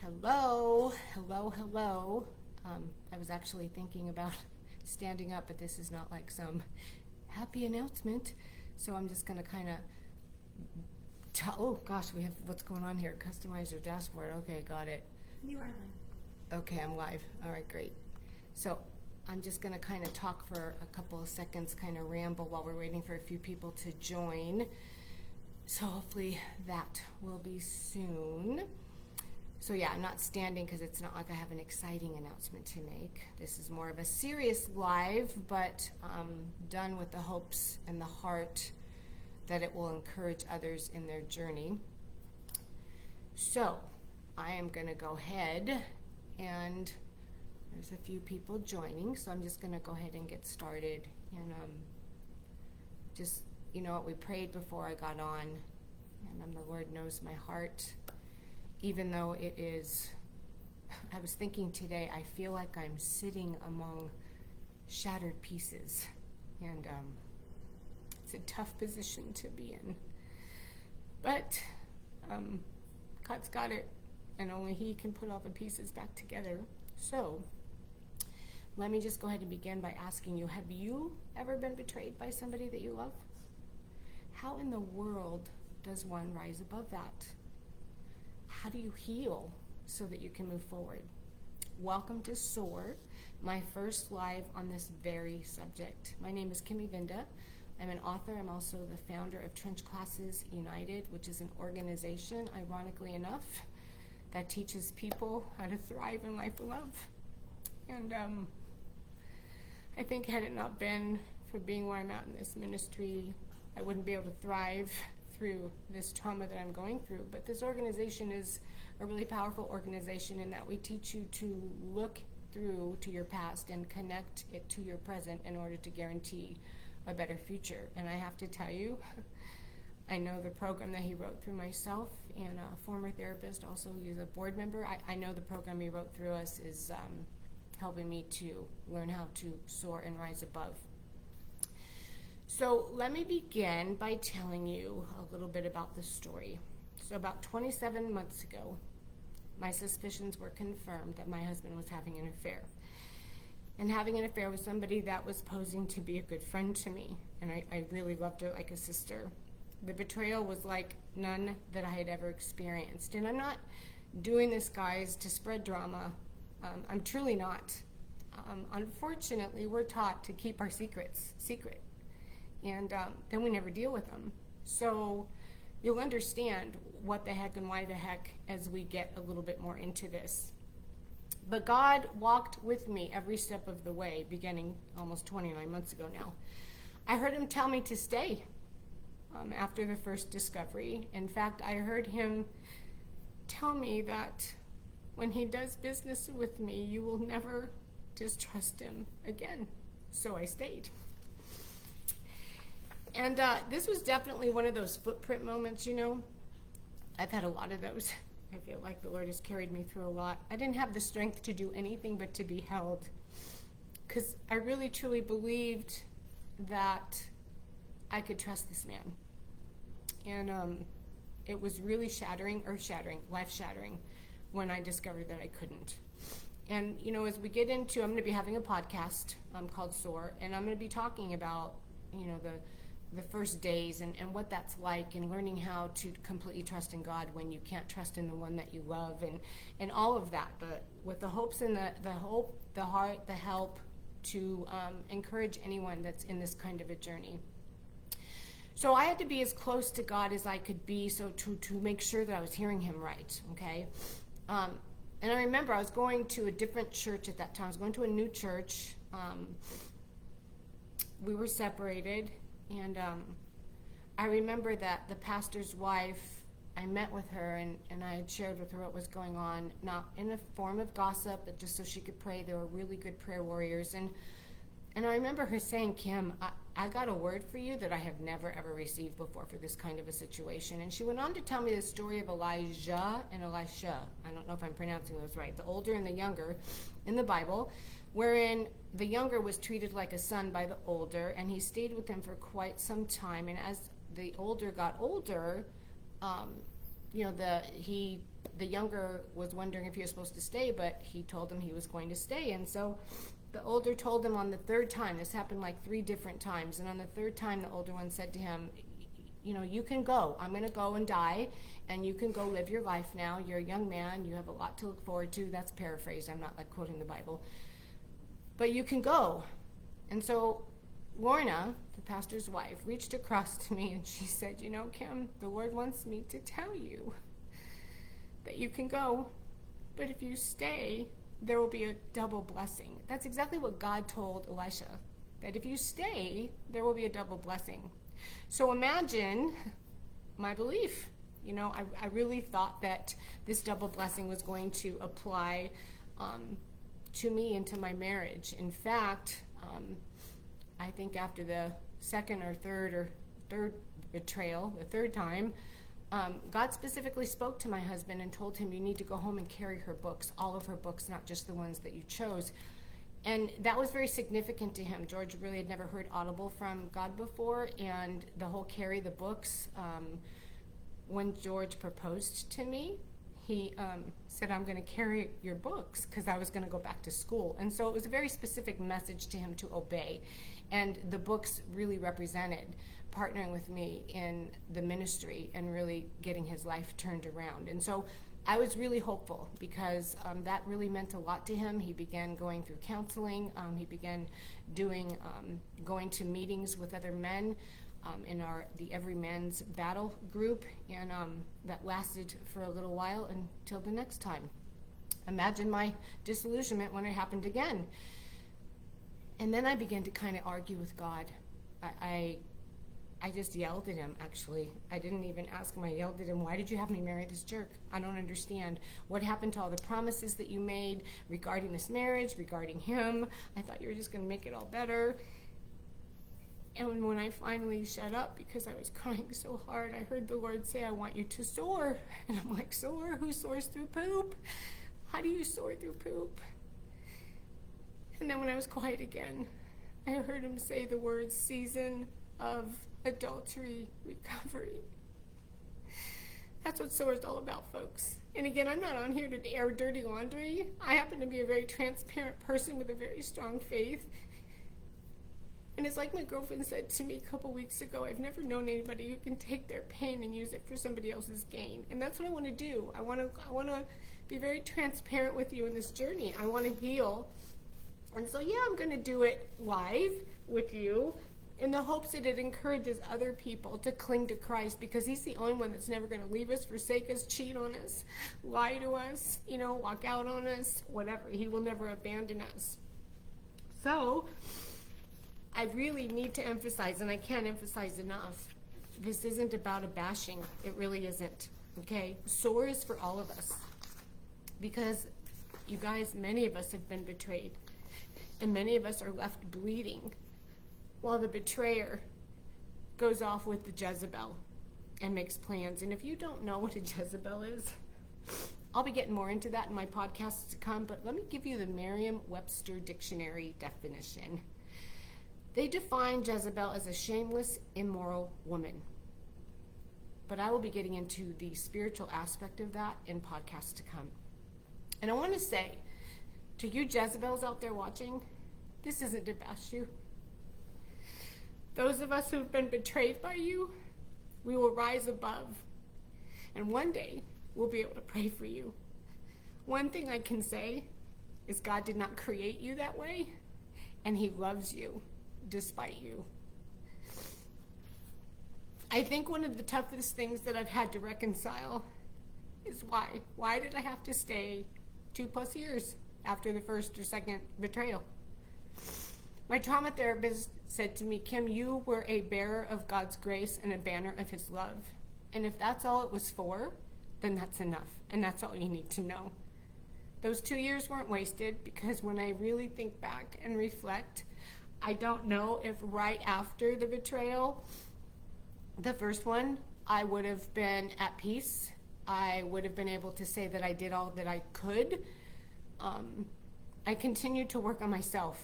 Hello, hello, hello. I was actually thinking about standing up, but this is not like some happy announcement. So I'm just going to kind of oh gosh, we have what's going on here. Customize your dashboard. Okay, got it. You are live. Okay, I'm live. All right, great. So I'm just going to kind of talk for a couple of seconds, kind of ramble while we're waiting for a few people to join. So hopefully that will be soon. So yeah, I'm not standing because it's not like I have an exciting announcement to make. This is more of a serious live, but done with the hopes and the heart that it will encourage others in their journey. So I am going to go ahead, and there's a few people joining, so I'm just going to go ahead and get started. And just, you know what, we prayed before I got on, and the Lord knows my heart. Even though it is, I was thinking today, I feel like I'm sitting among shattered pieces, and it's a tough position to be in. But God's got it, and only He can put all the pieces back together. So let me just go ahead and begin by asking you, have you ever been betrayed by somebody that you love? How in the world does one rise above that? How do you heal so that you can move forward? Welcome to SOAR, my first live on this very subject. My name is Kim-Evinda. I'm an author. I'm also the founder of Trench Classes United, which is an organization, ironically enough, that teaches people how to thrive in life of love. And I think had it not been for being where I'm at in this ministry, I wouldn't be able to thrive through this trauma that I'm going through. But this organization is a really powerful organization in that we teach you to look through to your past and connect it to your present in order to guarantee a better future. And I have to tell you, I know the program that he wrote through myself, and a former therapist, also he's a board member. I know the program he wrote through us is helping me to learn how to soar and rise above. So let me begin by telling you a little bit about the story. So about 27 months ago, my suspicions were confirmed that my husband was having an affair. And having an affair with somebody that was posing to be a good friend to me. And I really loved her like a sister. The betrayal was like none that I had ever experienced. And I'm not doing this, guys, to spread drama. I'm truly not. Unfortunately, we're taught to keep our secrets secret. And then we never deal with them. So you'll understand what the heck and why the heck as we get a little bit more into this. But God walked with me every step of the way, beginning almost 29 months ago now. I heard him tell me to stay after the first discovery. In fact, I heard him tell me that when he does business with me, you will never distrust him again. So I stayed. And this was definitely one of those footprint moments, you know. I've had a lot of those. I feel like the Lord has carried me through a lot. I didn't have the strength to do anything but to be held, because I really truly believed that I could trust this man. And it was really earth-shattering, life-shattering when I discovered that I couldn't. And, you know, as we get into, I'm going to be having a podcast called SOAR, and I'm going to be talking about, you know, the first days and what that's like, and learning how to completely trust in God when you can't trust in the one that you love, and all of that, but with the hopes and the hope, the heart, the help to encourage anyone that's in this kind of a journey. So I had to be as close to God as I could be, so to make sure that I was hearing him right, okay? And I remember I was going to a different church at that time. I was going to a new church. We were separated. And I remember that the pastor's wife, I met with her, and I had shared with her what was going on, not in a form of gossip, but just so she could pray. They were really good prayer warriors. And I remember her saying, Kim, I got a word for you that I have never, ever received before for this kind of a situation. And she went on to tell me the story of Elijah and Elisha. I don't know if I'm pronouncing those right, the older and the younger in the Bible, wherein the younger was treated like a son by the older, and he stayed with him for quite some time. And as the older got older, the younger was wondering if he was supposed to stay, but he told him he was going to stay. And so the older told him on the third time, this happened like 3 different times, and on the third time the older one said to him, you can go. I'm going to go and die, and you can go live your life now. You're a young man. You have a lot to look forward to. That's paraphrased. I'm not like quoting the Bible. But you can go. And so Lorna, the pastor's wife, reached across to me and she said, Kim, the Lord wants me to tell you that you can go, but if you stay, there will be a double blessing. That's exactly what God told Elisha, that if you stay, there will be a double blessing. So imagine my belief. I really thought that this double blessing was going to apply to me and to my marriage. In fact, I think after the second or third betrayal, the third time, God specifically spoke to my husband and told him, you need to go home and carry her books, all of her books, not just the ones that you chose. And that was very significant to him. George really had never heard audible from God before, and the whole carry the books, when George proposed to me, he said, I'm going to carry your books because I was going to go back to school. And so it was a very specific message to him to obey. And the books really represented partnering with me in the ministry and really getting his life turned around. And so I was really hopeful because that really meant a lot to him. He began going through counseling. He began going to meetings with other men in the Every Man's Battle group, and that lasted for a little while until the next time. Imagine my disillusionment when it happened again. And then I began to kind of argue with God. I just yelled at him, actually. I didn't even ask him. I yelled at him, why did you have me marry this jerk? I don't understand. What happened to all the promises that you made regarding this marriage, regarding him? I thought you were just going to make it all better. And when I finally shut up because I was crying so hard, I heard the Lord say, I want you to soar. And I'm like, soar? Who soars through poop? How do you soar through poop? And then when I was quiet again, I heard him say the words, season of adultery recovery. That's what SOAR is all about, folks. And again, I'm not on here to air dirty laundry. I happen to be a very transparent person with a very strong faith. And it's like my girlfriend said to me a couple weeks ago, I've never known anybody who can take their pain and use it for somebody else's gain. And that's what I want to do. I want to be very transparent with you in this journey. I want to heal. And so, yeah, I'm going to do it live with you in the hopes that it encourages other people to cling to Christ, because he's the only one that's never going to leave us, forsake us, cheat on us, lie to us, walk out on us, whatever. He will never abandon us. So I really need to emphasize, and I can't emphasize enough, this isn't about a bashing. It really isn't. Okay? SOAR is for all of us. Because, you guys, many of us have been betrayed. And many of us are left bleeding while the betrayer goes off with the Jezebel and makes plans. And if you don't know what a Jezebel is, I'll be getting more into that in my podcasts to come, but let me give you the Merriam-Webster dictionary definition. They define Jezebel as a shameless, immoral woman. But I will be getting into the spiritual aspect of that in podcasts to come. And I want to say, to you Jezebels out there watching, this isn't to bash you. Those of us who've been betrayed by you, we will rise above. And one day, we'll be able to pray for you. One thing I can say is God did not create you that way, and he loves you despite you. I think one of the toughest things that I've had to reconcile is why. Why did I have to stay 2+ years after the first or second betrayal? My trauma therapist said to me, Kim, you were a bearer of God's grace and a banner of his love. And if that's all it was for, then that's enough. And that's all you need to know. Those 2 years weren't wasted, because when I really think back and reflect, I don't know if right after the betrayal, the first one, I would have been at peace. I would have been able to say that I did all that I could. I continued to work on myself.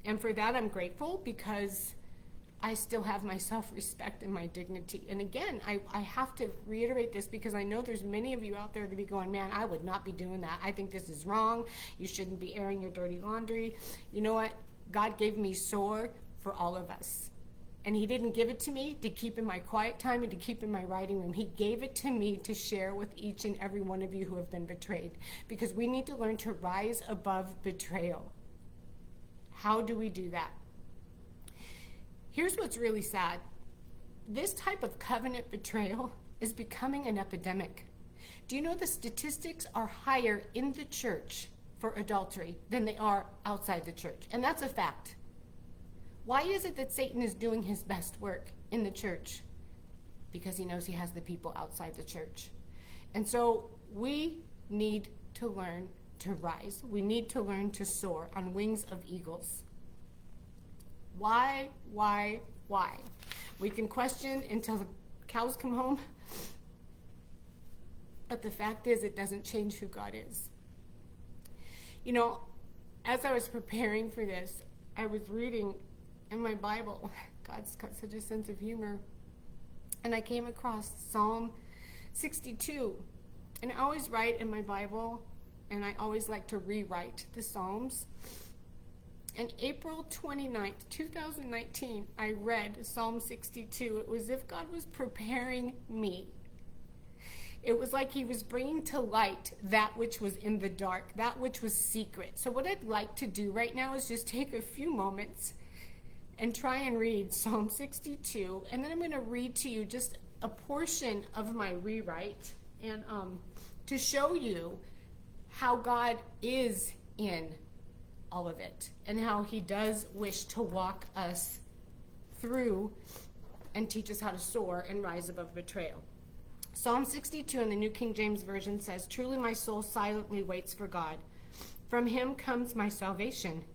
And for that, I'm grateful, because I still have my self-respect and my dignity. And again, I have to reiterate this because I know there's many of you out there to be going, man, I would not be doing that. I think this is wrong. You shouldn't be airing your dirty laundry. You know what? God gave me SOAR for all of us. And he didn't give it to me to keep in my quiet time and to keep in my writing room. He gave it to me to share with each and every one of you who have been betrayed. Because we need to learn to rise above betrayal. How do we do that? Here's what's really sad. This type of covenant betrayal is becoming an epidemic. Do you know the statistics are higher in the church for adultery than they are outside the church? And that's a fact. Why is it that Satan is doing his best work in the church? Because he knows he has the people outside the church. And so we need to learn to rise. We need to learn to soar on wings of eagles. Why? We can question until the cows come home. But the fact is, it doesn't change who God is. You know, as I was preparing for this, I was reading in my Bible. God's got such a sense of humor. And I came across Psalm 62. And I always write in my Bible, and I always like to rewrite the Psalms. And April 29th, 2019, I read Psalm 62. It was as if God was preparing me. It was like he was bringing to light that which was in the dark, that which was secret. So what I'd like to do right now is just take a few moments and try and read Psalm 62. And then I'm going to read to you just a portion of my rewrite and to show you how God is in all of it and how he does wish to walk us through and teach us how to soar and rise above betrayal. Psalm 62 in the New King James Version says, "Truly my soul silently waits for God. From him comes my salvation.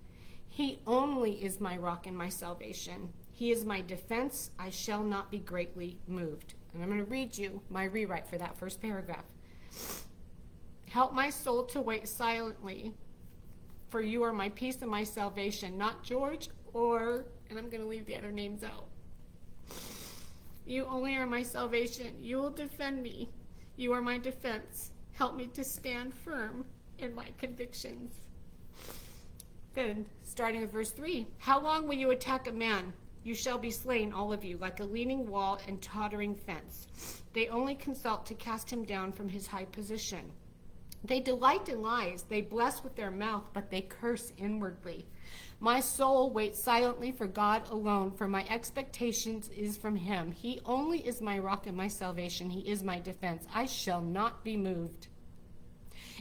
He only is my rock and my salvation. He is my defense. I shall not be greatly moved." And I'm going to read you my rewrite for that first paragraph. "Help my soul to wait silently, for you are my peace and my salvation." Not George or, and I'm going to leave the other names out. "You only are my salvation. You will defend me. You are my defense. Help me to stand firm in my convictions." Then, starting with verse 3, "How long will you attack a man? You shall be slain, all of you, like a leaning wall and tottering fence. They only consult to cast him down from his high position. They delight in lies. They bless with their mouth, but they curse inwardly. My soul waits silently for God alone, for my expectations is from him. He only is my rock and my salvation. He is my defense. I shall not be moved.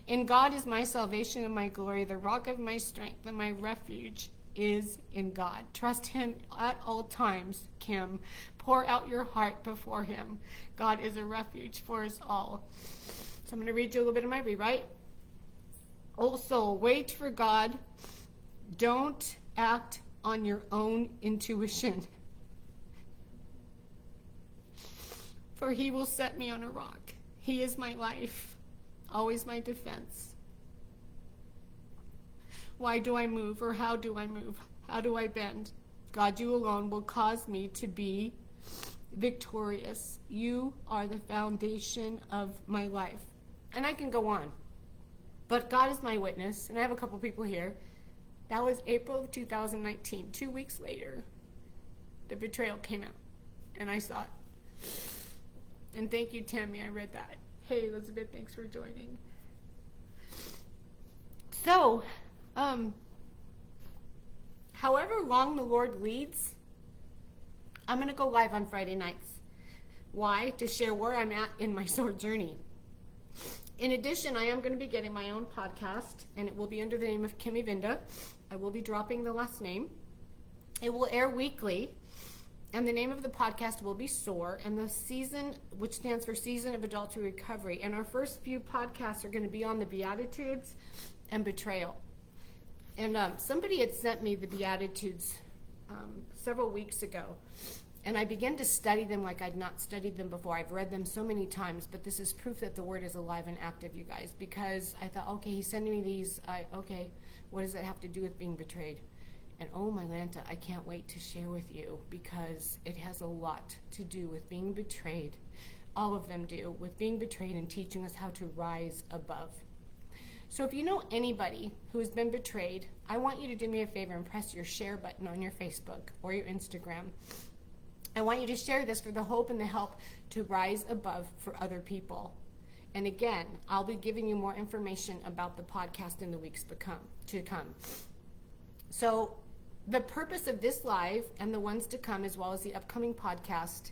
In God is my salvation and my glory, the rock of my strength, and my refuge is in God. Trust him at all times, Kim. Pour out your heart before him. God is a refuge for us all." So I'm going to read you a little bit of my rewrite. "O soul, wait for God. Don't act on your own intuition, for he will set me on a rock. He is my life, always my defense. Why do I move, or how do I move? How do I bend? God, you alone will cause me to be victorious. You are the foundation of my life." And I can go on. But God is my witness, and I have a couple people here. That was April of 2019. 2 weeks later, the betrayal came out, and I saw it. And thank you, Tammy, I read that. Hey, Elizabeth, thanks for joining. So, however long the Lord leads, I'm going to go live on Friday nights. Why? To share where I'm at in my SOAR journey. In addition, I am going to be getting my own podcast, and it will be under the name of Kim-Evinda. I will be dropping the last name. It will air weekly, and the name of the podcast will be SOAR, and the season, which stands for Season of Adultery Recovery. And our first few podcasts are going to be on the Beatitudes and betrayal. And somebody had sent me the Beatitudes several weeks ago, and I began to study them like I'd not studied them before. I've read them so many times, but this is proof that the Word is alive and active, you guys, because I thought, okay, he's sending me these. Okay, what does that have to do with being betrayed? And oh my Lanta, I can't wait to share with you because it has a lot to do with being betrayed. All of them do, with being betrayed and teaching us how to rise above. So if you know anybody who has been betrayed, I want you to do me a favor and press your share button on your Facebook or your Instagram. I want you to share this for the hope and the help to rise above for other people. And again, I'll be giving you more information about the podcast in the weeks to come. So the purpose of this live and the ones to come, as well as the upcoming podcast,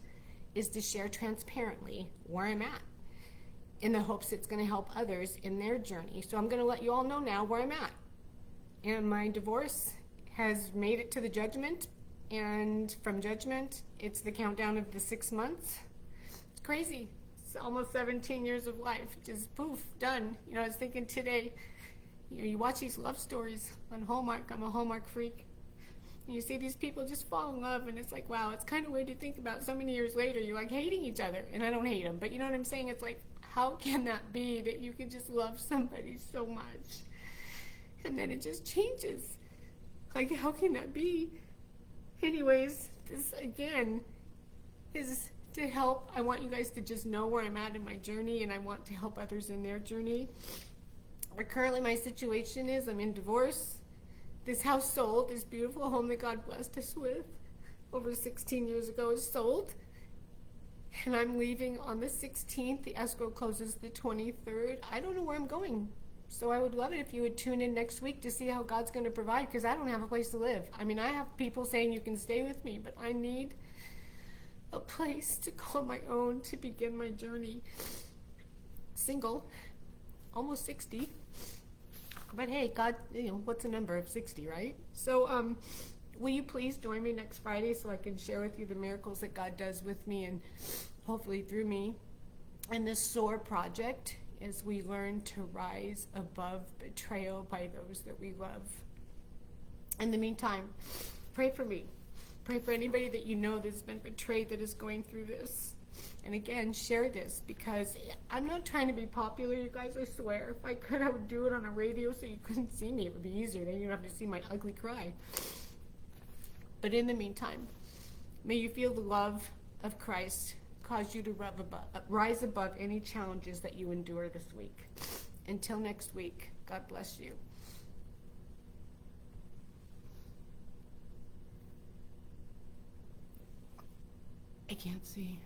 is to share transparently where I'm at, in the hopes it's going to help others in their journey. So I'm going to let you all know now where I'm at. And my divorce has made it to the judgment. And from judgment, it's the countdown of the 6 months. It's crazy. It's almost 17 years of life. Just poof, done. You know, I was thinking today, you watch these love stories on Hallmark. I'm a Hallmark freak. And you see these people just fall in love, and it's like, wow, it's kind of weird to think about. So many years later, you're like hating each other. And I don't hate them, but you know what I'm saying? It's like, how can that be that you can just love somebody so much? And then it just changes. Like, how can that be? Anyways, this again is to help. I want you guys to just know where I'm at in my journey, and I want to help others in their journey. But currently my situation is I'm in divorce. This house sold, this beautiful home that God blessed us with over 16 years ago is sold. And I'm leaving on the 16th. The escrow closes the 23rd. I don't know where I'm going. So I would love it if you would tune in next week to see how God's going to provide, because I don't have a place to live. I mean, I have people saying you can stay with me, but I need a place to call my own to begin my journey. Single, almost 60. But hey, God, you know, what's a number of 60, right? So will you please join me next Friday so I can share with you the miracles that God does with me and hopefully through me in this SOAR project, as we learn to rise above betrayal by those that we love. In the meantime, pray for me. Pray for anybody that you know that's been betrayed, that is going through this. And again, share this, because I'm not trying to be popular, you guys, I swear. If I could, I would do it on a radio so you couldn't see me. It would be easier. Then you don't have to see my ugly cry. But in the meantime, may you feel the love of Christ cause you to rise above any challenges that you endure this week. Until next week, God bless you. I can't see.